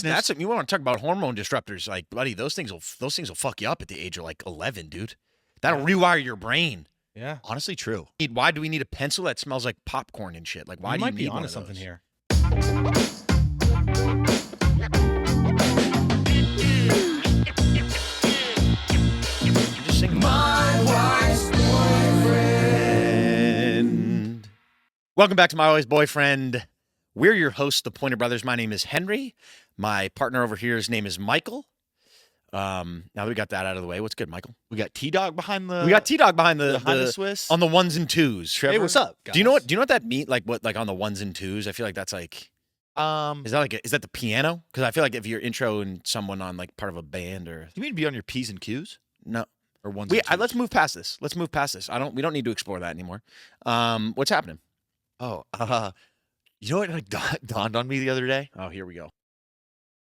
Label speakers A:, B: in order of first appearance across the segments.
A: That's you want to talk about hormone disruptors, like buddy. Those things will fuck you up at the age of like 11, dude. That'll rewire your brain.
B: Yeah,
C: honestly, true.
A: Why do we need a pencil that smells like popcorn and shit? Like, why do you
B: might
A: need
B: be
A: one
B: onto
A: of
B: something
A: those?
B: here.
A: Just sing My Wife's Boyfriend. Welcome back to My Wife's Boyfriend. We're your hosts, the Pointer Brothers. My name is Henry. My partner over here, his name is Michael. Now that we got that out of the way, what's good, Michael?
C: We got T-Dog behind the.
A: We got T-Dog behind the
C: Swiss
A: on the ones and twos. Trevor,
B: Hey, what's up, guys?
A: Do you know what that means? Like what? Like on the ones and twos? I feel like that's like. Is that the piano? Because I feel like if you're introing someone on like part of a band or.
C: You mean to be on your P's and Q's?
A: No.
C: Or ones.
A: Let's move past this. We don't need to explore that anymore. What's happening?
C: Oh, you know what like dawned on me the other day?
A: Oh, here we go.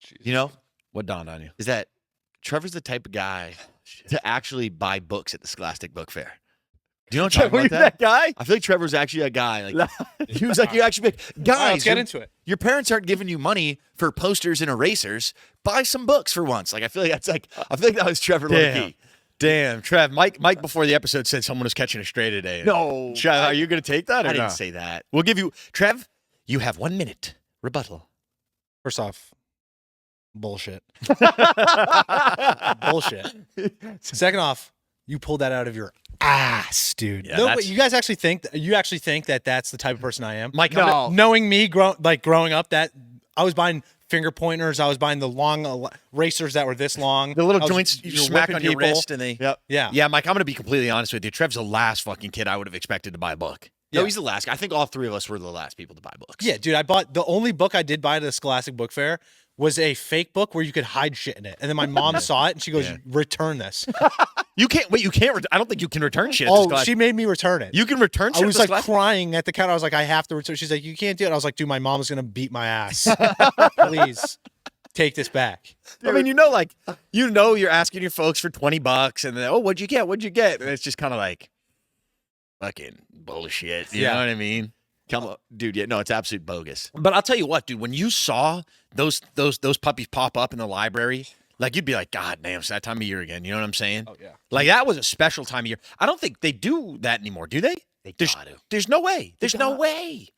C: Jesus. You know
A: what dawned on you?
C: Is that Trevor's the type of guy to actually buy books at the Scholastic Book Fair. Do you know what I'm talking about?
A: That guy?
C: I feel like Trevor's actually a guy. Like he was like, you actually guys.
B: Let's get into it.
C: Your parents aren't giving you money for posters and erasers. Buy some books for once. Like I feel like that was Trevor low-key.
A: Damn, Trev. Mike before the episode said someone was catching a stray today.
C: No.
A: Trev, are you going to take that or
C: I didn't
A: not?
C: say that.
A: We'll give you Trev, you have 1 minute. Rebuttal.
B: First off, bullshit. Bullshit. Second off, you pulled that out of your ass, dude.
A: Yeah,
B: no, but you guys actually think that that's the type of person I am?
A: Mike,
C: no.
B: Knowing me growing up, that I was buying finger pointers, I was buying the long racers that were this long.
A: The little joints you smack on your wrist and they.
C: Yep.
B: Yeah.
A: Yeah, Mike, I'm going to be completely honest with you. Trev's the last fucking kid I would have expected to buy a book.
C: No,
B: Yeah.
C: he's the last. I think all three of us were the last people to buy books.
B: Yeah, dude, I bought the only book I did buy at the Scholastic Book Fair was a fake book where you could hide shit in it. And then my mom saw it and she goes, return this.
A: You can't. Wait, you can't. I don't think you can return shit.
B: She made me return it.
A: You can return shit.
B: I was like crying at the counter. I was like, I have to return. She's like, you can't do it. I was like, dude, my mom's going to beat my ass. Please take this back.
A: I mean, you're asking your folks for $20 and then, oh, what'd you get? What'd you get? And it's just kind of like fucking bullshit. You know what I mean?
C: Come on, dude. Yeah, no, it's absolute bogus.
A: But I'll tell you what, dude, when you saw those puppies pop up in the library, like you'd be like, God damn, it's that time of year again. You know what I'm saying?
B: Oh, yeah.
A: Like that was a special time of year. I don't think they do that anymore, do they? There's no way. There's no way.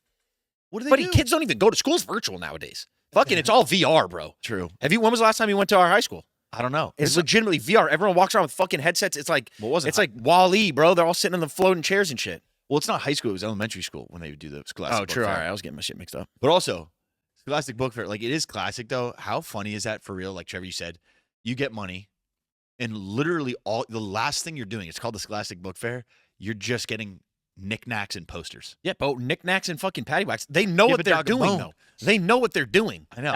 C: What do they
A: Buddy,
C: do?
A: kids don't even go to school. It's virtual nowadays. Fucking, it's all VR, bro.
C: True.
A: When was the last time you went to our high school?
C: I don't know.
A: It's legitimately VR. Everyone walks around with fucking headsets. It's like,
C: What was it?
A: It's like Wall-E, bro. They're all sitting in the floating chairs and shit.
C: Well, it's not high school. It was elementary school when they would do the Scholastic Book
A: true.
C: Fair.
A: All right, I was getting my shit mixed up.
C: But also, Scholastic Book Fair, like it is classic though. How funny is that for real? Like Trevor, you said, you get money, and literally the last thing you're doing, it's called the Scholastic Book Fair. You're just getting knickknacks and posters.
A: Yeah, but knickknacks and fucking patty wax. They know what they're doing, though. They know what they're doing.
C: I know.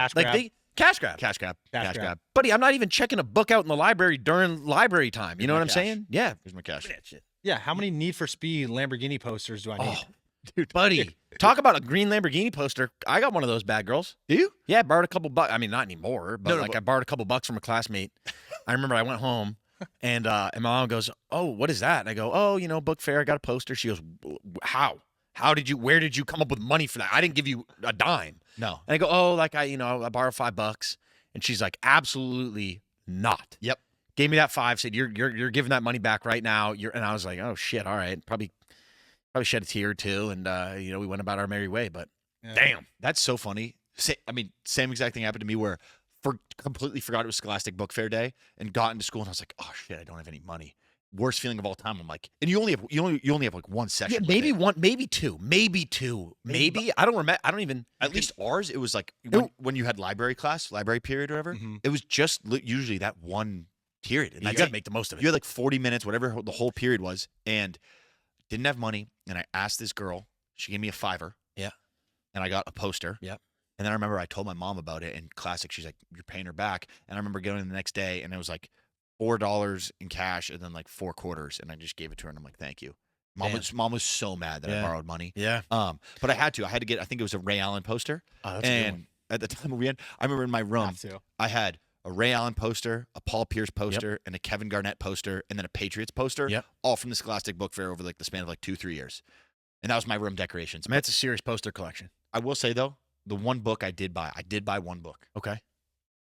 A: Cash grab.
C: Cash grab.
A: Buddy, I'm not even checking a book out in the library during library time. You know what I'm saying? Yeah.
C: Here's my cash.
B: Yeah, how many Need for Speed Lamborghini posters do I need?
A: Dude, buddy, talk about a green Lamborghini poster. I got one of those bad girls.
C: Do you?
A: Yeah, I borrowed a couple bucks. I mean, not anymore, but
C: No,
A: I borrowed a couple bucks from a classmate. I remember I went home and my mom goes, "Oh, what is that?" And I go, "Oh, book fair. I got a poster." She goes, "How? Where did you come up with money for that? I didn't give you a dime."
C: No.
A: And I go, "Oh, like I borrowed $5." And she's like, "Absolutely not."
C: Yep.
A: Gave me that 5, said, you're giving that money back right now. And I was like, oh shit, all right. Probably shed a tear or two, and we went about our merry way. But damn.
C: That's so funny. Same exact thing happened to me where completely forgot it was Scholastic Book Fair day and got into school and I was like, oh shit, I don't have any money. Worst feeling of all time. I'm like, and you only have like one session.
A: Yeah, maybe one, maybe two. Maybe. I don't remember. I don't even.
C: At least ours, it was like when you had library period or whatever, it was just usually that one period. And
A: you got to make the most of it.
C: You had like 40 minutes, whatever the whole period was, and didn't have money. And I asked this girl, she gave me a $5.
A: Yeah.
C: And I got a poster.
A: Yeah.
C: And then I remember I told my mom about it, and classic, she's like, you're paying her back. And I remember going in the next day, and it was like $4 in cash and then like 4 quarters. And I just gave it to her, and I'm like, thank you. Mom was so mad that I borrowed money.
A: Yeah.
C: But I had to get, I think it was a Ray Allen poster.
A: Oh, that's a good one.
C: At the time I remember in my room, I had a Ray Allen poster, a Paul Pierce poster, and a Kevin Garnett poster, and then a Patriots poster, all from the Scholastic Book Fair over like the span of like 2-3 years. And that was my room decorations.
A: I mean, that's a serious poster collection.
C: I will say though, the one book I did buy one book.
A: Okay.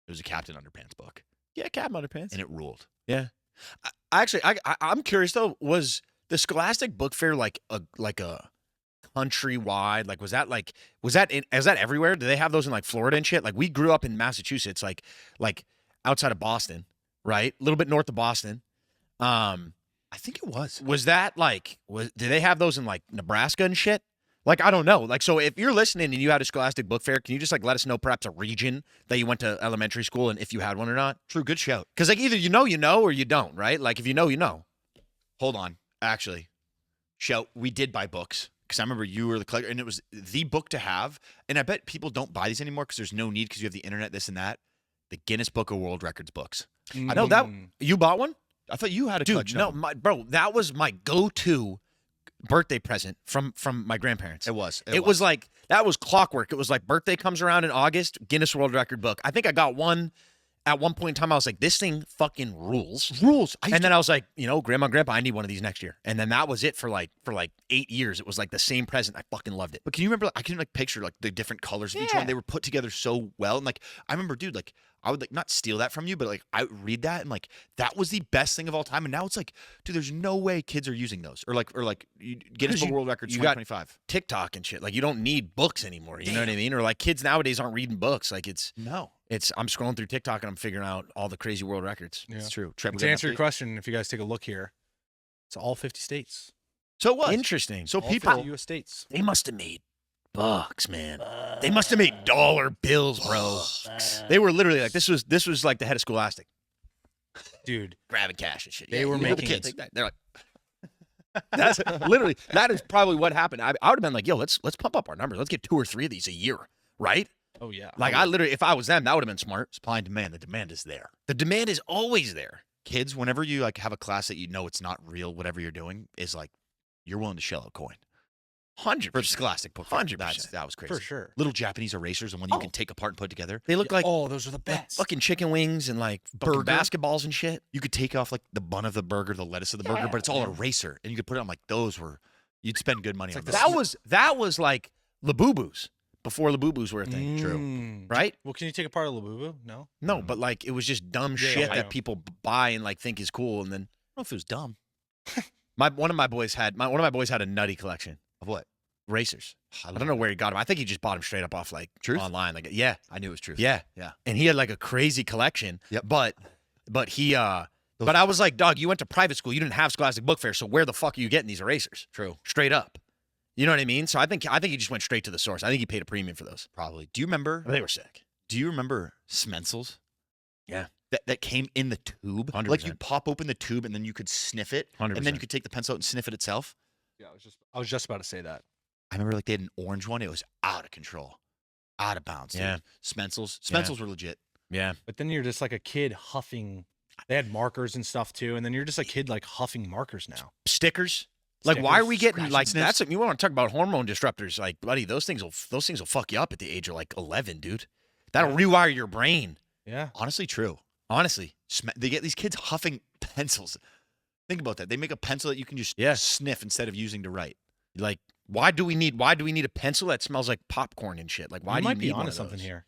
C: It was a Captain Underpants book,
A: Yeah, Captain Underpants.
C: and it ruled.
A: Yeah. I'm curious though. Was the Scholastic Book Fair like a countrywide? Like, is that everywhere? Do they have those in like Florida and shit? Like, we grew up in Massachusetts, like outside of Boston, right? A little bit north of Boston.
C: I think it was.
A: Was that like, do they have those in like Nebraska and shit? Like, I don't know. Like, so if you're listening and you had a Scholastic Book Fair, can you just like let us know perhaps a region that you went to elementary school and if you had one or not?
C: True, good shout.
A: Because like either you know or you don't, right? Like if you know, you know.
C: Hold on. Actually, shout, we did buy books because I remember you were the collector, and it was the book to have. And I bet people don't buy these anymore because there's no need because you have the internet, this and that. The Guinness Book of World Records books.
A: I know that you bought one?
C: I thought you had a
A: Dude,
C: collection
A: no,
C: of them.
A: bro, that was my go-to birthday present from my grandparents.
C: It was.
A: It was like, that was clockwork. It was like birthday comes around in August, Guinness World Record book. I think I got one at one point in time. I was like, this thing fucking rules. And then I was like, Grandma, Grandpa, I need one of these next year. And then that was it for like 8 years. It was like the same present. I fucking loved it.
C: But can you remember? I can like picture like the different colors of each one. They were put together so well, and like I remember, dude, like I would like not steal that from you, but like I would read that and like that was the best thing of all time. And now it's like, dude, there's no way kids are using those or Guinness Book of World Records
A: you got
C: 2025.
A: TikTok and shit. Like you don't need books anymore. You know what I mean? Or like kids nowadays aren't reading books. Like I'm scrolling through TikTok and I'm figuring out all the crazy world records.
B: Yeah.
C: It's true. Trevor,
B: To answer your question, if you guys take a look here, it's all 50 states.
C: So it was
A: Interesting.
C: So
B: All
C: people
B: 50 U.S. states.
A: They must have made bucks, man. They must have made dollar bills, bro. They were literally like, this was like the head of Scholastic.
B: Dude,
A: Grabbing cash and shit.
B: They were
A: you know the
B: making-
A: kids. They're like, that's literally, that is probably what happened. I would have been like, yo, let's pump up our numbers. Let's get 2 or 3 of these a year, right?
B: oh yeah.
A: Like I literally, if I was them, that would have been smart.
C: supply and demand. The demand is there.
A: The demand is always there.
C: Kids, whenever you like have a class that you know it's not real, whatever you're doing is like you're willing to shell a coin.
A: 100%.
C: For Scholastic Book Fair.
A: 100%.
C: That was crazy.
B: For sure.
C: Little Japanese erasers, the one you can take apart and put together.
A: They look like
B: Oh, those are the best.
A: fucking chicken wings and like fucking
C: Burger.
A: basketballs and shit.
C: You could take off like the bun of the burger, the lettuce of the burger, but it's all eraser, and you could put it on like those were. You'd spend good money on
B: like the
C: those.
A: That was like Labubu's before Labubu's were a thing.
B: True.
A: Right?
B: Well, can you take apart a Labubu? No.
A: No, but like it was just dumb
B: Yeah,
A: shit
B: I
A: that
B: know.
A: people buy and like think is cool. And then
C: I don't know if it was dumb.
A: one of my boys had a nutty collection
C: Of what?
A: racers. I don't know where he got them. I think he just bought them straight up off like
C: Truth?
A: online. Like yeah,
C: I knew it was true.
A: yeah,
C: Yeah.
A: and he had like a crazy collection.
C: Yep.
A: But he but I was like, dog, you went to private school. You didn't have Scholastic Book Fair, so where the fuck are you getting these erasers?
C: True.
A: Straight up. You know what I mean? So I think he just went straight to the source. I think he paid a premium for those.
C: Probably. Do you remember?
A: They were sick.
C: Do you remember Smensels?
A: Yeah.
C: That came in the tube.
A: 100%.
C: Like you pop open the tube and then you could sniff it,
A: 100%.
C: and then you could take the pencil out and sniff it itself.
B: Yeah, I was just about to say that.
C: I remember like they had an orange one. It was out of control, out of bounds. Dude.
A: Yeah.
C: Smensels.
A: Yeah.
C: Smensels were legit.
A: Yeah.
B: But then you're just like a kid huffing. They had markers and stuff too, and then you're just a kid like huffing markers now.
A: Stickers. Like, why are we getting
C: Scratch
A: like
C: and sniffs.
A: that's? You want to talk about hormone disruptors? Like, buddy, those things will fuck you up at the age of like 11, dude. That'll rewire your brain.
B: Yeah.
C: Honestly, true.
A: Honestly,
C: They get these kids huffing pencils. Think about that. They make a pencil that you can just
A: Yeah.
C: sniff instead of using to write.
A: like, why do we need a pencil that smells like popcorn and shit? Like, why
B: you
A: do
B: might
A: you
B: be
A: need one
B: onto
A: of
B: something
A: those?
B: here.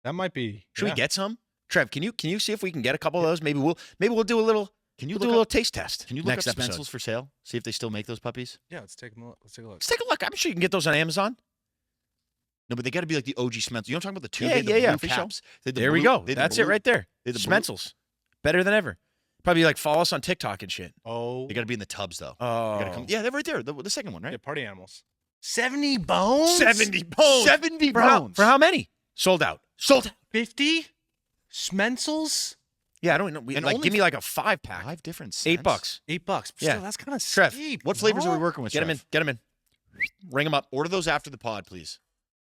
B: That might be.
A: Should
B: yeah.
A: we get some? Trev, can you see if we can get a couple of those? Maybe we'll do a little.
C: Can you
A: We'll do a
C: look
A: little
C: up?
A: taste test.
C: Can you look
A: next
C: up
A: episode?
C: Smensels for sale? See if they still make those puppies.
B: Yeah, let's take a look. Let's take a look.
A: Let's take a look. I'm sure you can get those on Amazon.
C: No, but they got to be like the OG Smensels. You know what I'm talking about? The two.
A: Yeah,
C: They had the
A: yeah,
C: blue
A: for sure.
C: caps. They had the
A: There we
C: blue-
A: go.
C: they had the
A: That's it
C: blue-
A: right there.
C: they had the blue-
A: Smensels, better than ever. Probably like follow us on TikTok and shit.
B: Oh.
C: They got to be in the tubs though.
A: Oh,
C: They gotta come. Yeah, they're right there. The second one,
B: Yeah,
C: right?
B: party animals. 70 bones?
A: 70 bones.
C: 70
A: For how,
C: bones.
A: for how many? Sold out. Sold out.
B: 50? Smensels?
A: Yeah, I don't know.
C: And
A: Like,
C: only
A: give me like a 5-pack.
C: 5 different
A: $8.
C: scents.
B: $8.
A: Yeah.
B: Still, that's kind of
A: Trev,
B: steep.
C: What flavors are we
B: no?
C: working with?
A: Get them in.
C: Trev?
A: Get them in. Ring them up.
C: Order those after the pod, please.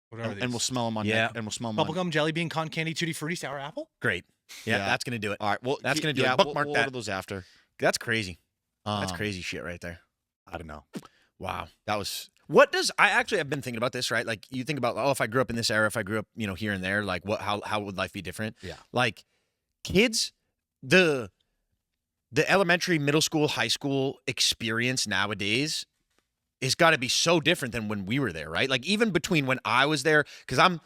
B: What are
C: And
B: these?
C: we'll smell them on.
A: Yeah.
C: And we'll smell them on.
B: Bubblegum, jelly bean, cotton candy, tutti frutti, sour apple?
A: Great. Yeah,
C: Yeah.
A: that's gonna do it.
C: All right. Well,
A: That's gonna do
C: yeah,
A: it. Bookmark
C: we'll
A: that.
C: order those after.
A: That's crazy. That's
C: Um,
A: crazy shit right there.
C: I don't know.
A: Wow.
C: That was
A: What does I actually have been thinking about this, right? Like you think about, oh, if I grew up in this era, if I grew up, here and there, like how would life be different?
C: Yeah.
A: Like kids, the elementary, middle school, high school experience nowadays is got to be so different than when we were there, right? Like even between when I was there, because I'm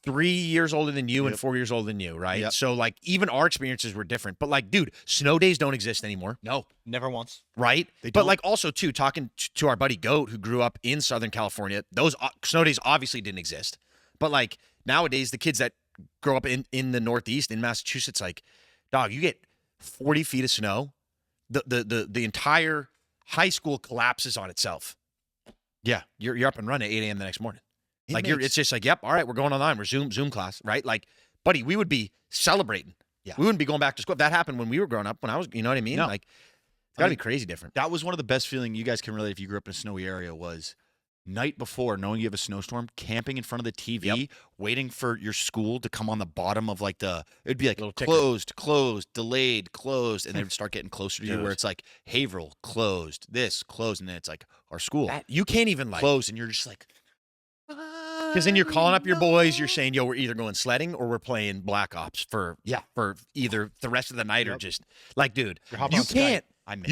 A: 3 years older than you and
C: Yep.
A: 4 years older than you, right?
C: Yep.
A: So like even our experiences were different. But like, dude, snow days don't exist anymore,
C: No.
B: Never once.
A: right?
C: They
A: But
C: don't.
A: like also too, talking to our buddy Goat who grew up in Southern California, those snow days obviously didn't exist. But like nowadays, the kids that grow up in the Northeast in Massachusetts, like, dog, you get 40 feet of snow, the entire high school collapses on itself.
C: Yeah.
A: You're up and running at 8 a.m. the next morning.
C: It
A: Like
C: makes-
A: it's just like, yep, all right, we're going online. We're Zoom class, right? Like, buddy, we would be celebrating.
C: Yeah.
A: We wouldn't be going back to school. That happened when we were growing up. When I was, you know what I mean?
C: No.
A: Like, it's
C: I
A: gotta
C: mean,
A: be crazy different.
C: That was one of the best feeling you guys can relate if you grew up in a snowy area was night before, knowing you have a snowstorm, camping in front of the TV, waiting for your school to come on the bottom of like it'd be like
A: Little ticker.
C: closed, delayed, closed, and they would start getting closer to you where
A: Dude.
C: it's like Haverhill closed, this closed, and then it's like our school
A: You can't even like,
C: closed, and you're just like,
A: because then you're calling up your boys. You're saying, yo, we're either going sledding or we're playing Black Ops for either the rest of the night or
B: Yep.
A: just like, dude,
B: You're hopping
A: you
B: on Skype.
A: can't.
C: I miss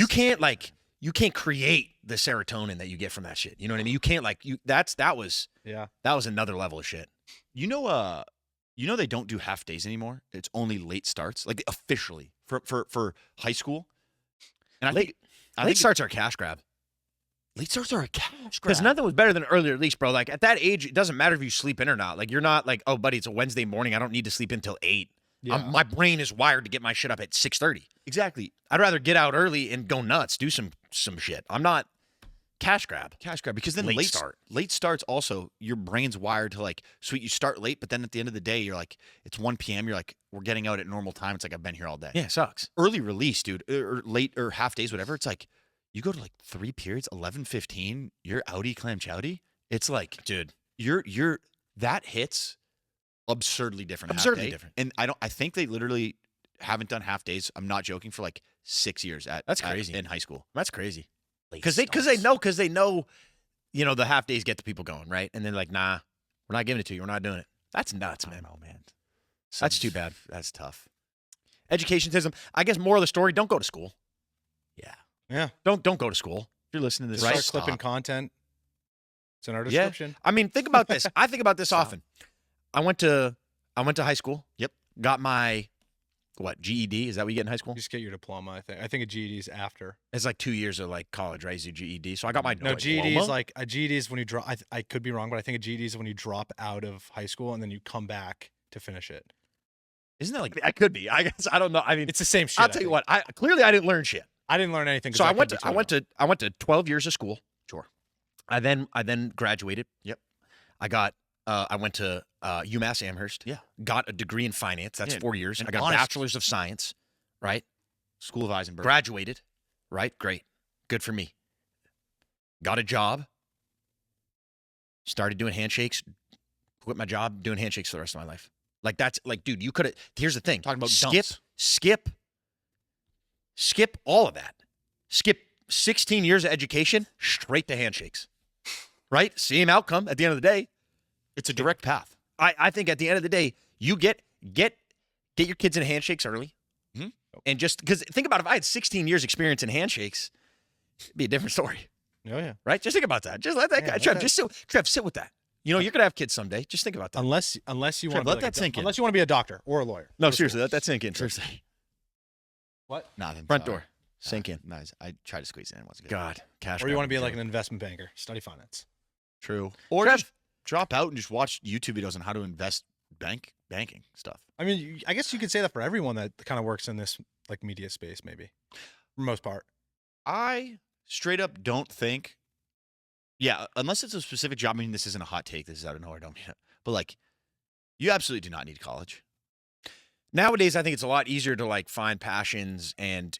A: You can't create the serotonin that you get from that shit. You know what I mean? You can't that was
B: Yeah.
A: another level of shit.
C: You know they don't do half days anymore. It's only late starts, like officially for high school. And I think
A: Late starts are a cash grab.
C: late starts are a cash
A: Because
C: grab.
A: nothing was better than early release, bro. Like at that age, it doesn't matter if you sleep in or not. Like you're not like, oh, buddy, it's a Wednesday morning. I don't need to sleep until 8.
B: Yeah.
A: My brain is wired to get my shit up at 6:30.
C: Exactly.
A: I'd rather get out early and go nuts, do some shit. I'm not cash grab.
C: Cash grab because then
A: Late start.
C: late starts also your brain's wired to like sweet you start late but then at the end of the day you're like it's 1 p.m. you're like we're getting out at normal time. It's like I've been here all day.
A: Yeah, it sucks.
C: Early release, dude, or late or half days, whatever. It's like you go to like 3 periods, 11:15. You're outie clam chowdy. It's like
A: Dude,
C: you're that hits absurdly different. half
A: Absurdly
C: day.
A: different.
C: And I think they literally haven't done half days. I'm not joking for like 6 years
A: That's crazy.
C: in high school.
A: that's crazy.
C: Late
A: Because they know, you know, the half days get the people going, right? And they're like, nah, we're not giving it to you. We're not doing it. That's nuts, man.
C: Oh man,
A: That's too bad.
C: That's tough.
A: Educationism. I guess more of the story, don't go to school.
C: Yeah.
B: Yeah.
A: Don't go to school.
C: If you're listening to this,
B: Start
C: stop.
B: clipping content. It's in our
A: Yeah.
B: description.
A: I mean, think about this. I think about this
B: Stop.
A: often. I went to high school.
C: Yep.
A: Got my GED? Is that what you get in high school?
B: You just get your diploma, I think. I think a GED is after.
A: It's like 2 years of like college, right? You do GED. So I got my
B: No, GED
A: diploma.
B: is like a GED is when you drop. I could be wrong, but I think a GED is when you drop out of high school and then you come back to finish it.
A: Isn't that like I could be? I guess I don't know. I mean,
B: It's the same shit.
A: I'll tell you what. I clearly I didn't learn shit.
B: I didn't learn anything. 'cause
A: So I
B: could
A: went
B: be
A: to
B: totally
A: I went to 12 years of school.
C: Sure.
A: I then graduated.
C: Yep.
A: I went to UMass Amherst.
C: Yeah.
A: Got a degree in finance. That's
C: Yeah,
A: 4 years.
C: and
A: I got
C: honest.
A: a bachelor's of science. Right.
C: School of Eisenberg.
A: Graduated. Right. Great. Good for me. Got a job. Started doing handshakes. Quit my job. Doing handshakes for the rest of my life. Like that's like, dude. You could have. Here's the thing.
C: Talking about
A: skip
C: dumps.
A: skip all of that. Skip 16 years of education straight to handshakes. Right? Same outcome at the end of the day.
C: It's a direct path.
A: I think at the end of the day, you get your kids in handshakes early.
C: Mhm.
A: And just because think about if I had 16 years experience in handshakes, it'd be a different story.
B: Oh yeah.
A: Right? Just think about that. Just let that
B: Yeah,
A: guy
B: let
A: Trev,
B: that-
A: just sit with that. You know, you're gonna have kids someday. Just think about that.
B: Unless you
C: Trev,
B: want to
C: let that sink in.
B: Unless you want to be a doctor or a lawyer.
A: No,
B: Go to
A: seriously,
B: school.
A: let that sink in.
C: Seriously.
B: What?
C: Nothing.
A: Front
C: sorry.
A: door. Sink in.
C: Nice. I try to squeeze it in once again.
A: God, cash.
B: Or you
A: grab
B: want to be like
A: Trev.
B: an investment banker, study finance.
C: True. Or
A: Trev.
C: just drop out and just watch YouTube videos on how to invest banking stuff.
B: I mean, I guess you could say that for everyone that kind of works in this like media space, maybe for the most part.
C: I straight up don't think. Yeah, unless it's a specific job. I mean, this isn't a hot take. This is out of nowhere. Don't mean it. But like, you absolutely do not need college.
A: Nowadays, I think it's a lot easier to like find passions and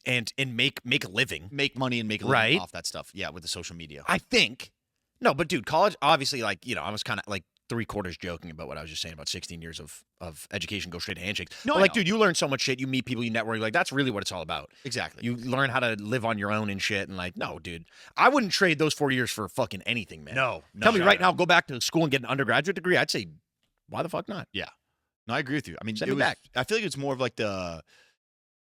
A: make a living.
C: Make money and make a living
A: Right.
C: off that stuff. Yeah, with the social media.
A: I think. No, but dude, college obviously like, you know, I was kind of like 3/4 joking about what I was just saying about 16 years of education go straight to handshakes.
C: No,
A: But
C: I
A: like,
C: know.
A: dude, you learn so much shit. You meet people, you network. Like that's really what it's all about.
C: Exactly.
A: You learn how to live on your own and shit. And like, no, dude, I wouldn't trade those 4 years for fucking anything, man.
C: no.
A: Tell me
C: no,
A: right
C: no.
A: now, go back to school and get an undergraduate degree. I'd say, why the fuck not?
C: No, I agree with you. I mean,
A: Send
C: it
A: me
C: was,
A: back.
C: I feel like it's more of like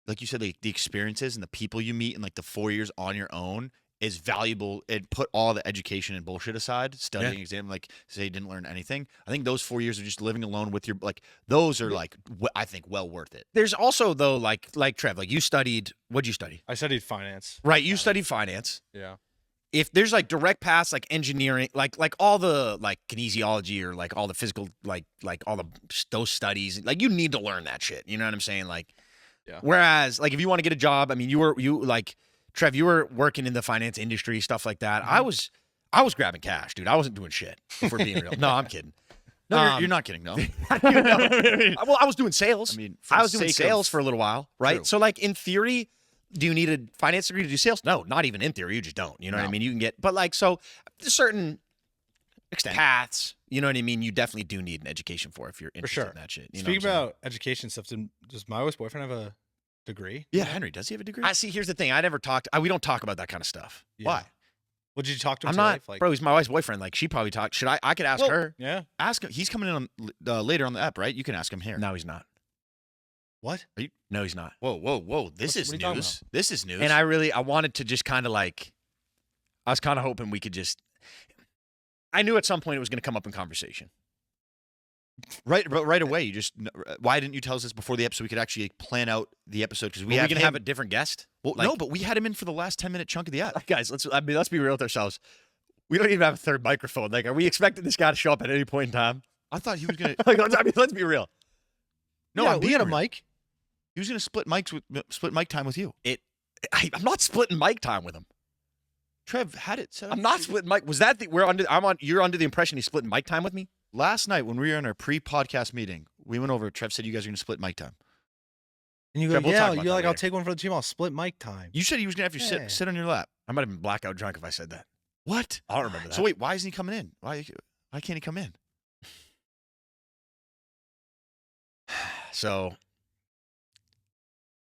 C: like you said, the experiences and the people you meet and like the 4 years on your own is valuable and put all the education and bullshit aside, studying exam, like say you didn't learn anything. I think those 4 years of just living alone with your, like, those are like, I think well worth it.
A: There's also though, like Trev, like you studied, what'd you study?
B: I studied finance.
A: Right. You studied finance.
B: Yeah.
A: If there's like direct paths, like engineering, like all the like kinesiology or like all the physical, like all the those studies, like you need to learn that shit. You know what I'm saying? Like,
B: yeah.
A: Whereas like if you want to get a job, I mean, you like Trev, you were working in the finance industry, stuff like that.
B: Mm-hmm.
A: I was grabbing cash, dude. I wasn't doing shit. If we're being real, no, I'm kidding.
C: No, you're not kidding. No.
A: Well, I was doing sales.
C: I mean,
A: I was doing sales for a little while, right?
C: True.
A: So, like in theory, do you need a finance degree to do sales? No, not even in theory. You just don't. You know what I mean? You can get, but like, so certain paths, you know what I mean? You definitely do need an education for if you're interested in that shit. You know
B: Speaking
A: what I'm saying?
B: about education stuff, does my wife's boyfriend have a degree?
C: Yeah, Henry, does he have a degree?
A: I see. Here's the thing. I never talked. We don't talk about that kind of stuff.
B: Yeah.
C: Why?
B: Well, did you talk to him
A: I'm
B: today?
A: not,
B: Like,
A: bro. He's my wife's boyfriend. Like, she probably talked. Should I could ask her.
B: yeah.
C: Ask him. He's coming in on later on the app, right? You can ask him here.
A: No, he's not.
B: What?
A: No, he's not.
C: Whoa. This is
B: what are you talking
C: news. This is news.
A: And I wanted to just kind of like, I was kind of hoping we could just. I knew at some point it was going to come up in conversation.
C: Right away. You just, why didn't you tell us this before the episode? We could actually plan out the episode because we
A: Are
C: have
A: we going to have a different guest?
C: Well,
A: Like-
C: no, but we had him in for the last 10-minute chunk of the app.
A: Guys, let's be real with ourselves. We don't even have a third microphone. Like, are we expecting this guy to show up at any point in time?
C: I thought he was gonna.
A: Like, let's be real.
C: No,
B: yeah,
C: I'm
B: we
C: being
B: had a
C: real.
B: mic.
C: He was gonna split mic time with you.
A: I'm not splitting mic time with him.
C: Trev had it set up.
A: I'm not splitting mic. Was that you're under the impression he's splitting mic time with me?
C: Last night when we were in our pre-podcast meeting, we went over. Trev said you guys are gonna split mic time.
B: And you go,
A: Trev, we'll talk
B: yeah,
A: about
B: you're
A: that
B: like, I'll
A: later.
B: take one for the team. I'll split mic time.
C: You said he was gonna have you
B: Yeah.
C: sit on your lap.
A: I might have been blackout drunk if I said that.
C: What?
A: I don't remember that.
C: So wait, why isn't he coming in? Why can't he come in?
A: So,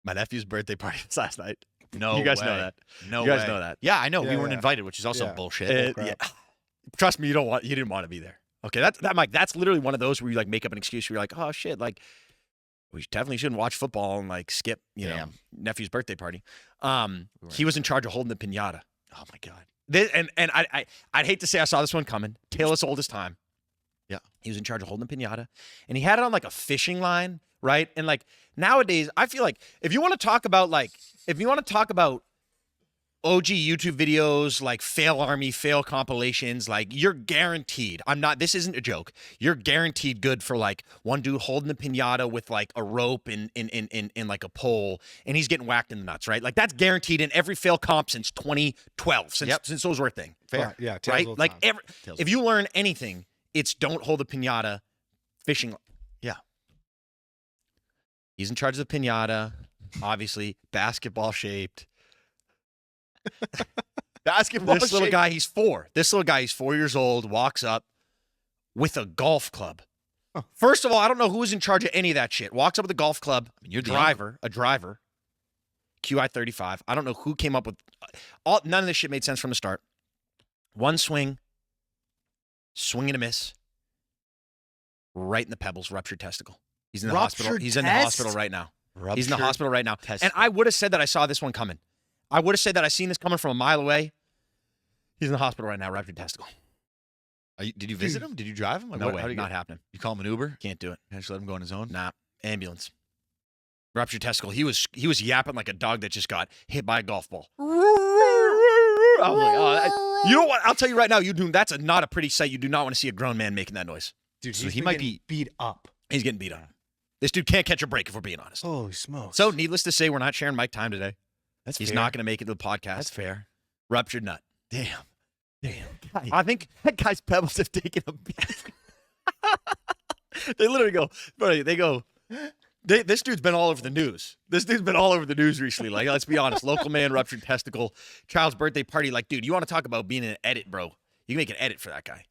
A: my nephew's birthday party was last night.
C: No,
A: You guys
C: way.
A: know that.
C: No,
A: You guys
C: way.
A: know that.
C: Yeah, I know. We
B: Yeah,
C: weren't
B: yeah.
C: invited, which is also
B: Yeah.
C: bullshit.
B: crap.
A: Yeah. Trust me, you didn't want to be there. Okay, that Mike, that's literally one of those where you like make up an excuse where you're like, oh shit, like we definitely shouldn't watch football and like skip, you know,
C: Damn.
A: nephew's birthday party.
C: weren't.
A: He was in charge of holding the piñata.
C: Oh my god.
A: And I'd hate to say I saw this one coming. Tale as old as time.
C: Yeah.
A: He was in charge of holding the piñata, and he had it on like a fishing line, right? And like nowadays, I feel like if you want to talk about OG YouTube videos, like fail army, fail compilations, like you're guaranteed. This isn't a joke. You're guaranteed good for like one dude holding the piñata with like a rope and like a pole, and he's getting whacked in the nuts, right? Like that's guaranteed in every fail comp since 2012, since those were a thing.
C: Fair.
B: Yeah, Tales
A: Right?
B: of Old
A: Like
B: Time.
A: if you learn anything, it's don't hold the piñata fishing.
C: Yeah.
A: He's in charge of the piñata, obviously basketball shaped.
C: Basketball.
A: This little guy, he's 4. This little guy, he's 4 years old, walks up with a golf club.
B: Huh.
A: First of all, I don't know who was in charge of any of that shit. Walks up with a golf club.
C: You're the
A: a driver. QI 35. I don't know who came up with none of this shit made sense from the start. One swing and a miss. Right in the pebbles, ruptured testicle. He's in the hospital.
B: Ruptured
A: He's in the
B: test?
A: hospital right now. He's in the
C: Ruptured
A: hospital right now.
C: testicle.
A: And I would have said that I saw this one coming. I would have said that I seen this coming from a mile away. He's in the hospital right now, ruptured testicle.
C: Did you visit him? Did you drive him? Like,
A: No
C: what-
A: way,
C: how do you
A: not happening.
C: You call him an Uber?
A: Can't do it.
C: Can I just let him go on his own?
A: Nah, ambulance. Ruptured testicle. He was yapping like a dog that just got hit by a golf ball. I was like, you know what? I'll tell you right now, that's not a pretty sight. You do not want to see a grown man making that noise.
B: Dude,
C: So
B: he's
C: he
B: been
C: might
B: getting beat up.
A: He's getting beat up. This dude can't catch a break if we're being honest.
B: Holy smokes.
A: So, needless to say, we're not sharing mic time today.
C: That's
A: He's
C: fair.
A: not going to make it to the podcast.
C: That's fair.
A: Ruptured nut.
C: Damn.
A: I think
C: That guy's pebbles have taken a beat.
A: they literally go, bro, this dude's been all over the news. This dude's been all over the news recently. Like, let's be honest. Local man, ruptured testicle, child's birthday party. Like, dude, you want to talk about being in an edit, bro. You can make an edit for that guy.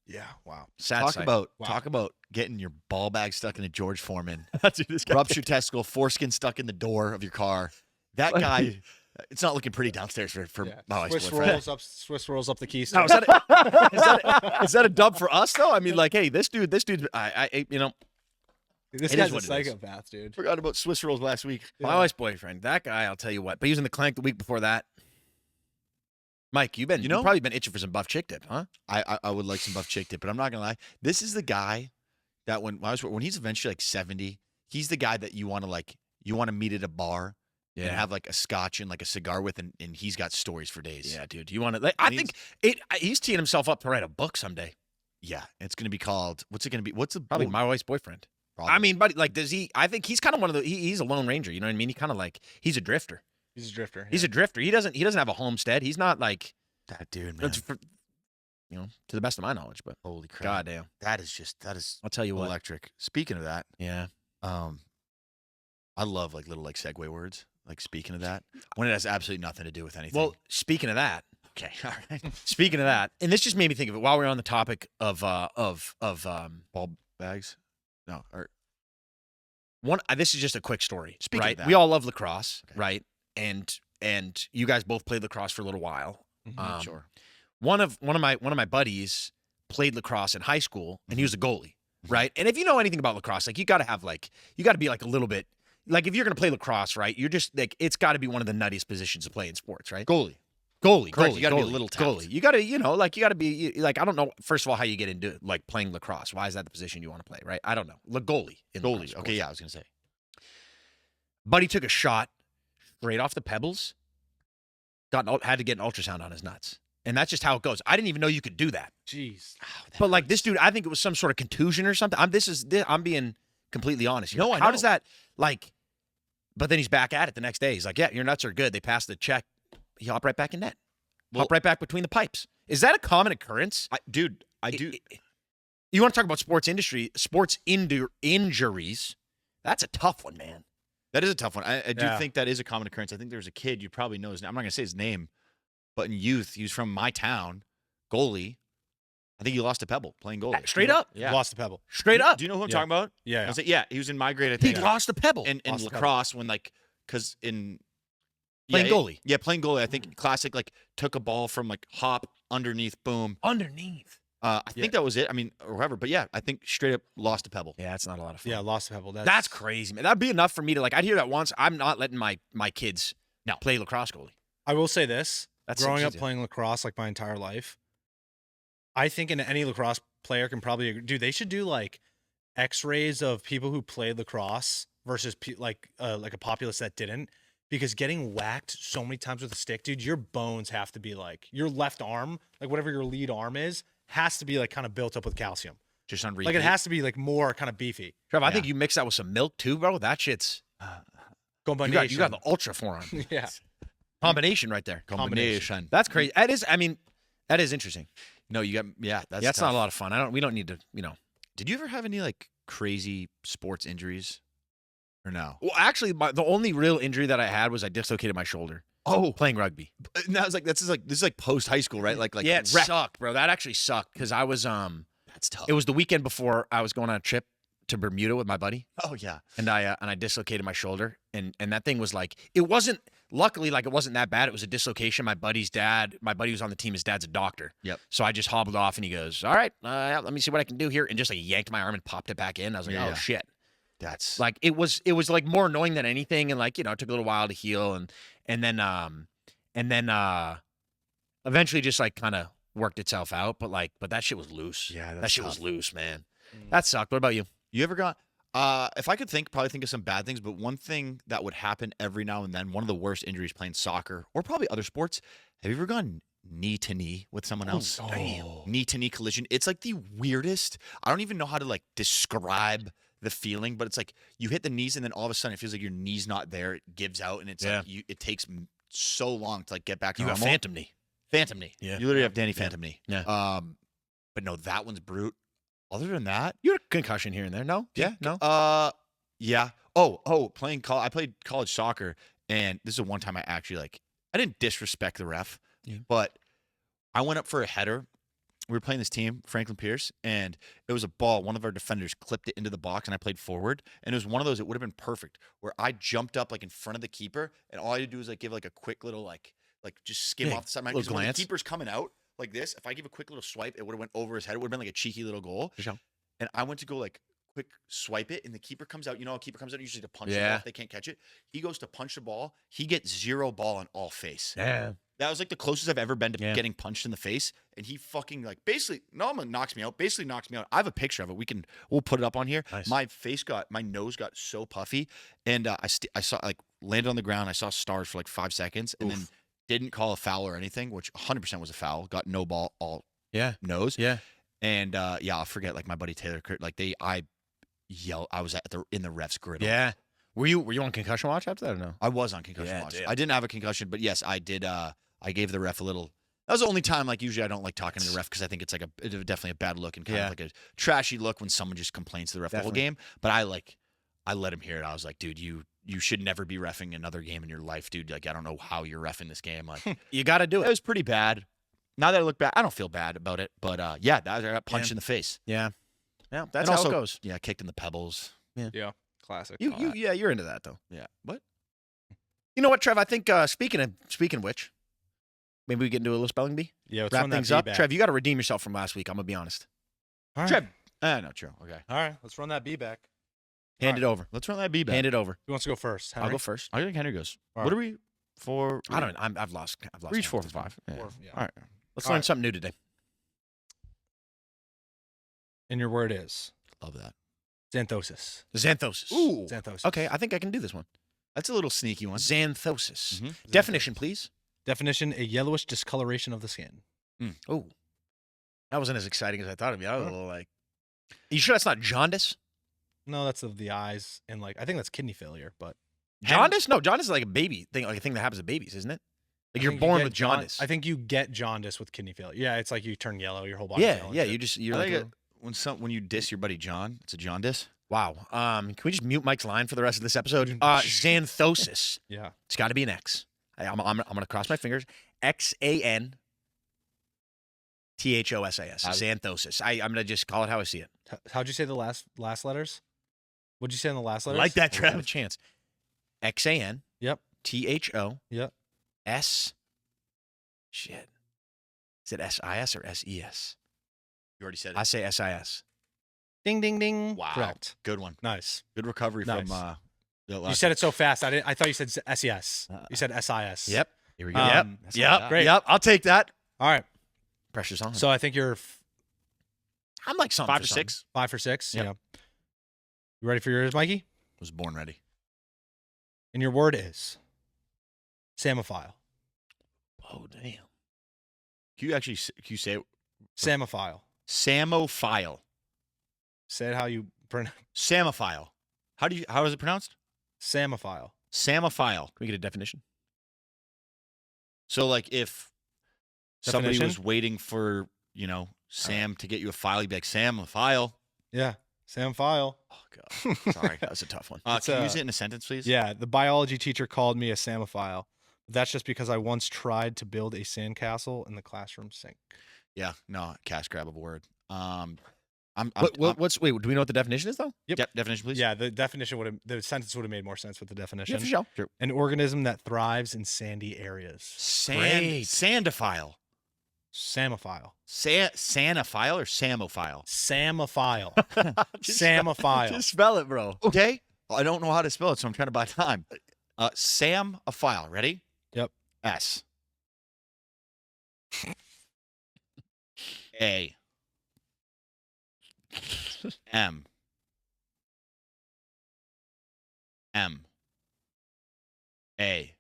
B: Yeah, wow.
A: Sad
C: Talk
A: sight.
C: about getting your ball bag stuck in a George Foreman.
A: Dude, this guy.
C: Ruptured testicle, foreskin stuck in the door of your car. That guy, it's not looking pretty downstairs for my wife's
B: Swiss
C: boyfriend.
B: Swiss rolls up the keys.
A: Now, is that a dub for us though? I mean, like, hey, this dude's, you know,
B: This
A: it
B: guy's
A: is
B: a
A: what it is.
B: psychopath, dude.
C: Forgot about Swiss rolls last week.
A: my wife's boyfriend. That guy, I'll tell you what. But he was in the clank the week before that. Mike, you've
C: You know-
A: probably been itching for some buff chick dip, huh?
C: I would like some buff chick dip, but I'm not gonna lie. This is the guy that when he's eventually like 70, he's the guy that you want to meet at a bar and have like a scotch and like a cigar with, and he's got stories for days.
A: Yeah, dude. You want to? Like, I think he's teeing himself up to write a book someday.
C: Yeah, it's gonna be called. What's it gonna be? What's the
A: Probably My Wife's Boyfriend.
C: Probably.
A: I mean, but like, does he? I think he's kind of one of the. He's a lone ranger. You know what I mean? He kind of like he's a drifter.
B: He's a drifter.
A: He's a drifter. He doesn't have a homestead. He's not like
C: that dude, man.
A: To the best of my knowledge. But
C: Holy crap!
A: goddamn,
C: That is.
A: I'll tell you what.
C: Electric. Speaking of that,
A: Yeah.
C: I love like little like segue words. Like speaking of that, when it has absolutely nothing to do with anything.
A: Well, speaking of that,
C: okay, all right.
A: speaking of that, and this just made me think of it while we were on the topic of
C: Ball bags. No, or
A: one. This is just a quick story.
C: Speaking of
A: right?
C: that.
A: We all love lacrosse,
C: Okay.
A: right? And you guys both played lacrosse for a little while.
C: sure.
A: One of my buddies played lacrosse in high school, and he was a goalie, right? And if you know anything about lacrosse, like you got to be like a little bit like if you're gonna play lacrosse, right? You're just like it's got to be one of the nuttiest positions to play in sports, right?
C: Goalie.
A: Goalie.
C: You gotta be a
A: goalie,
C: little
A: goalie.
C: talented.
A: You got to be like I don't know. First of all, how you get into like playing lacrosse? Why is that the position you want to play? Right? I don't know. Goalie. In lacrosse, of
C: Okay,
A: course.
C: yeah, I was gonna say.
A: Buddy took a shot straight off the pebbles. Had to get an ultrasound on his nuts, and that's just how it goes. I didn't even know you could do that.
B: Jeez.
A: But like this dude, I think it was some sort of contusion or something. I'm being completely honest here.
C: No, I
A: How
C: know.
A: does that like? But then he's back at it the next day. He's like, "Yeah, your nuts are good. They passed the check." He hopped right back in net. Hop right back between the pipes. Is that a common occurrence?
C: I do.
A: You want to talk about sports injuries? That's a tough one, man.
C: That is a tough one. I do
B: Yeah.
C: think that is a common occurrence. I think there was a kid, you probably know his name. I'm not going to say his name, but in youth, he was from my town, goalie. I think he lost a pebble playing goalie.
A: Straight up.
C: Yeah.
B: Lost the pebble.
A: Straight up.
C: Do you know who I'm
B: Yeah.
C: talking about?
B: Yeah.
C: I was like, yeah, he was in my grade, I
A: He
C: think.
A: lost a pebble.
C: In
B: Lost the pebble.
C: lacrosse, when like, because in
A: Playing goalie.
C: Yeah, playing goalie. I think classic, like, took a ball from like hop underneath, boom.
A: Underneath.
C: I think that was it. I mean, or whoever, but yeah, I think straight up lost a pebble.
A: Yeah, it's not a lot of fun.
B: Yeah, lost the pebble.
A: That's crazy, man. That'd be enough for me to like. I'd hear that once. I'm not letting my kids play lacrosse goalie.
B: I will say this.
A: That's
B: Growing up
A: easy.
B: playing lacrosse like my entire life, I think any lacrosse player can probably agree. Dude, they should do like X-rays of people who played lacrosse versus like a populace that didn't, because getting whacked so many times with a stick, dude, your bones have to be like your left arm, like whatever your lead arm is, has to be like kind of built up with calcium.
C: Just on repeat.
B: Like it has to be like more kind of beefy.
A: Trevor, I think you mix that with some milk too, bro. That shit's
B: Combination.
A: you got the ultra forearm
B: yeah.
A: combination right there.
C: combination.
A: That's crazy. That is. I mean, that is interesting.
C: No, you got, that's
A: That's
C: tough.
A: not a lot of fun. We don't need to.
C: Did you ever have any like crazy sports injuries or no?
A: Well, actually, the only real injury that I had was I dislocated my shoulder.
C: Oh,
A: Playing rugby.
C: and that was like, this is like post high school, right? Like
A: Yeah, it
C: rec.
A: sucked, bro. That actually sucked because I was
C: That's tough.
A: It was the weekend before I was going on a trip to Bermuda with my buddy,
C: oh yeah.
A: and I dislocated my shoulder, and that thing was like it wasn't. Luckily, like it wasn't that bad. It was a dislocation. My buddy who's on the team, his dad's a doctor.
C: Yep.
A: So I just hobbled off, and he goes, "All right, let me see what I can do here," and just like yanked my arm and popped it back in. I was like,
C: Yeah,
A: "Oh
C: yeah.
A: shit!"
C: That's
A: Like it was like more annoying than anything, and like it took a little while to heal, and then eventually just like kind of worked itself out. But that shit was loose.
C: Yeah,
A: that
C: that's
A: shit was
C: tough.
A: loose, man.
B: Mm.
A: That sucked. What about you?
C: You ever got? If I could probably think of some bad things, but one thing that would happen every now and then, one of the worst injuries playing soccer or probably other sports. Have you ever gone knee to knee with someone else? Knee to knee collision. It's like the weirdest. I don't even know how to like describe the feeling, but it's like you hit the knees and then all of a sudden it feels like your knee's not there. It gives out and it's like it takes so long to like get back to
A: You got
C: normal.
A: phantom knee.
C: Phantom knee.
A: Yeah.
C: You literally have Danny Phantom knee.
A: Yeah.
C: But no, that one's brute. Other than that,
A: You had a concussion here and there. No. Yeah. No.
C: yeah. Oh, I played college soccer, and this is one time I actually I didn't disrespect the ref, but I went up for a header. We were playing this team, Franklin Pierce, and it was a ball. One of our defenders clipped it into the box, and I played forward. And it was one of those, it would have been perfect, where I jumped up like in front of the keeper, and all I had to do was like give like a quick little like just skim off the side of my head.
A: little
C: 'Cause when
A: glance.
C: the keeper's coming out like this, if I give a quick little swipe, it would have went over his head. It would have been like a cheeky little goal.
A: For sure.
C: And I went to go like quick swipe it, and the keeper comes out. You know how a keeper comes out usually to punch the
A: Yeah.
C: ball if they can't catch it? He goes to punch the ball. He gets 0 ball on all face.
A: Yeah.
C: That was like the closest I've ever been to
A: Yeah.
C: getting punched in the face. And he fucking like basically knocks me out. Basically knocks me out. I have a picture of it. We'll put it up on here.
A: Nice.
C: My nose got so puffy, and I saw like landed on the ground. I saw stars for like 5 seconds, and then didn't call a foul or anything, which 100% was a foul. Got no ball, all nose.
A: Yeah.
C: And I'll forget like my buddy Taylor, like I yelled. I was in the ref's griddle.
A: Yeah. Were you on concussion watch after that or no?
C: I was on concussion
A: Yeah,
C: watch.
A: damn.
C: I didn't have a concussion, but yes, I did. I gave the ref a little. That was the only time. Like usually, I don't like talking to the ref because I think it's like definitely a bad look and kind of like a trashy look when someone just complains to the ref the whole game. But I let him hear it. I was like, dude, you should never be reffing another game in your life, dude. Like I don't know how you're reffing this game. Like
A: You got to do
C: it
A: it.
C: was pretty bad. Now that I look back, I don't feel bad about it. But I got punched in the face.
A: Yeah. Yeah. That's
C: And
A: how
C: also,
A: it goes.
C: Yeah, kicked in the pebbles.
B: Yeah, classic.
A: You're into that though.
C: Yeah. What?
A: You know what, Trev? I think speaking of which, maybe we get into a little spelling bee.
B: Yeah, let's
A: Wrap
B: run that
A: things
B: bee
A: up.
B: back.
A: Trev, you got to redeem yourself from last week. I'm gonna be honest.
B: All right.
C: Trev. No, true. Okay.
B: All right, let's run that bee back.
A: Hand it over.
C: Let's run that B back.
A: Hand it over.
B: Who wants to go first?
A: I'll
B: Henry?
A: go first.
C: I think Henry goes.
B: All
C: What
B: right.
C: are we for?
A: I don't. I've lost.
C: Reach
A: count
C: 4
A: at
C: for
A: this
C: 5.
A: point.
C: Yeah.
B: Yeah.
C: All right.
A: Let's
B: All
A: learn
B: right.
A: something new today.
B: And your word is
C: Love that.
B: xanthosis.
A: Xanthosis.
C: Ooh.
B: Xanthosis.
A: Okay, I think I can do this one.
C: That's a little sneaky one.
A: Xanthosis.
C: Mhm.
A: Definition, please.
B: Definition: a yellowish discoloration of the skin.
A: Oh, that wasn't as exciting as I thought it'd be. I was a little like, you sure that's not jaundice?
B: No, that's of the eyes, and like I think that's kidney failure. But
A: Jaundice? No, jaundice is like a baby thing, like a thing that happens to babies, isn't it? Like
B: I
A: you're
B: think you
A: born
B: get
A: with jaundice.
B: I think you get jaundice with kidney failure. Yeah, it's like you turn yellow, your whole body.
A: yeah. You're
C: I
A: like,
C: think when you diss your buddy John, it's a jaundice.
A: wow. Can we just mute Mike's line for the rest of this episode? Xanthosis.
B: Yeah.
A: It's got to be an X. I'm gonna cross my fingers. XANTHOSIS. Xanthosis. I'm gonna just call it how I see it.
B: How'd you say the last letters? What'd you say in the last letters?
A: Like that,
B: Or
A: Trev.
B: what?
A: A chance. XAN.
B: Yep.
A: THO.
B: Yep.
A: S. Shit. Is it SIS or SES?
C: You already said it.
A: I say SIS.
B: Ding ding ding.
C: Wow.
B: Correct.
C: Good one.
B: Nice.
C: Good recovery from
B: Nice.
C: the
B: You
C: last
B: said it so fast. I thought you said SES. You said SIS.
A: Yep.
C: Here we go.
A: Yep.
C: That's
A: Yep.
C: what I got.
B: Great.
A: Yep. I'll take that.
B: All right.
A: Pressure's on.
B: So I think you're
A: I'm like something
C: 5
A: for
C: to
A: something.
C: 6.
B: 5 for 6.
A: Yep.
B: Yeah. You ready for yours, Mikey?
C: Was born ready.
B: And your word is samophile.
A: Oh damn.
C: Can you say it?
B: Samophile.
C: Samophile?
B: Say it how you pronounce.
C: Samophile. How is it pronounced?
B: Samophile.
C: Samophile.
A: Can we get a definition?
C: So like if somebody was
B: Definition?
C: waiting for, Sam to get you a file, you'd be like, Sam, a file.
B: Yeah. Samophile.
A: Oh god. Sorry. That was a tough one.
B: It's,
C: Can you use it in a sentence, please?
B: Yeah. The biology teacher called me a samophile. That's just because I once tried to build a sandcastle in the classroom sink.
C: Yeah. No, cash grab of a word.
A: Wait, do we know what the definition is though?
B: Yep.
C: Definition, please.
B: Yeah, the sentence would have made more sense with the definition.
A: Yeah, for sure.
B: An organism that thrives in sandy areas.
A: Great.
C: Sandophile.
B: Samophile.
C: Sanophile or samophile?
B: Samophile.
A: Just
B: Samophile.
A: Just spell it, bro.
C: Okay. I don't know how to spell it, so I'm trying to buy time. Samophile. Ready?
B: Yep.
C: S. A. M. A.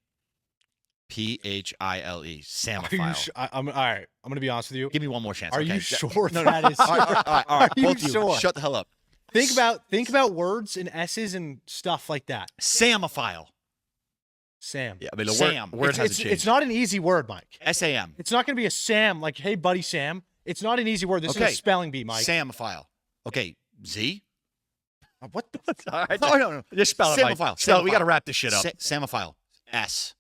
C: Phile. Samophile.
B: I'm all right. I'm gonna be honest with you.
C: Give me one more chance.
B: Are
C: okay?
B: you sure
C: No,
B: that is?
C: All right.
B: Are you
C: Both of you,
B: sure?
C: shut the hell up.
B: Think about words and S's and stuff like that.
C: Samophile.
B: Sam.
A: Yeah, I mean, the
C: Sam.
A: word hasn't
B: It's
A: changed.
B: not an easy word, Mike.
C: S-A-M.
B: It's not gonna be a Sam like, hey, buddy, Sam. It's not an easy word. This is a spelling bee, Mike.
C: Samophile. Okay. Z.
B: What the?
A: All right,
C: No.
A: just spell it, Mike.
C: Samophile.
A: Spell it. We
C: Samophile.
A: got to wrap this shit up.
C: Samophile. S.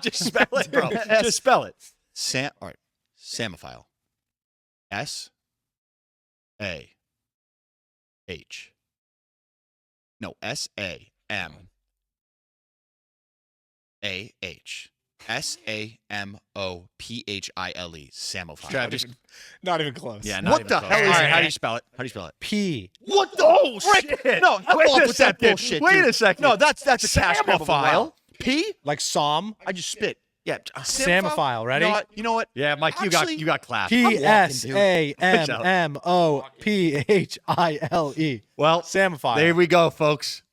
A: Just spell it, bro. Just spell it.
C: All right. Samophile. S. A. H. No. S-A-M. A-H. S-A-M-O-P-H-I-L-E. Samophile.
A: Trav, just
B: Not even close.
A: yeah. Not
C: What
A: even
C: the
A: close.
C: hell is
A: All right,
C: it?
A: how do you spell it?
C: How do you spell it?
B: P.
C: What the? Oh,
A: Frick!
C: No,
A: Wait
C: off
A: a
C: with that
A: second.
C: bullshit.
A: Wait
C: dude.
A: a second.
C: No, that's a cash grab of a
A: Samophile?
C: while. P?
B: Like Psalm.
C: I just spit. Yeah.
B: Samophile. Ready?
C: You know what?
A: Yeah, Mike,
C: Actually,
A: you got class.
B: PSAMMOPHILE.
A: Well,
B: Samophile.
A: there we go, folks.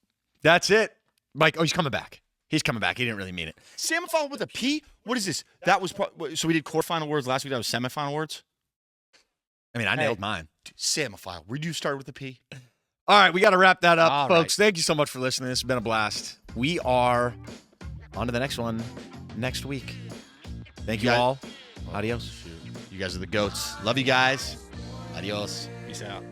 A: That's it. Mike, he's coming back. He's coming back. He didn't really mean it.
C: Samophile with a P? What is this? That was so we did quarterfinal words last week. That was semifinal words.
A: I mean, I nailed mine.
C: Dude, Samophile. Where do you start with a P?
A: All right, we got to wrap that up,
C: All
A: folks. Thank you so much for listening. This has been a blast. We are on to the next one next week. Thank you all. Adios.
C: You guys are the goats. Love you guys. Adios.
B: Peace out.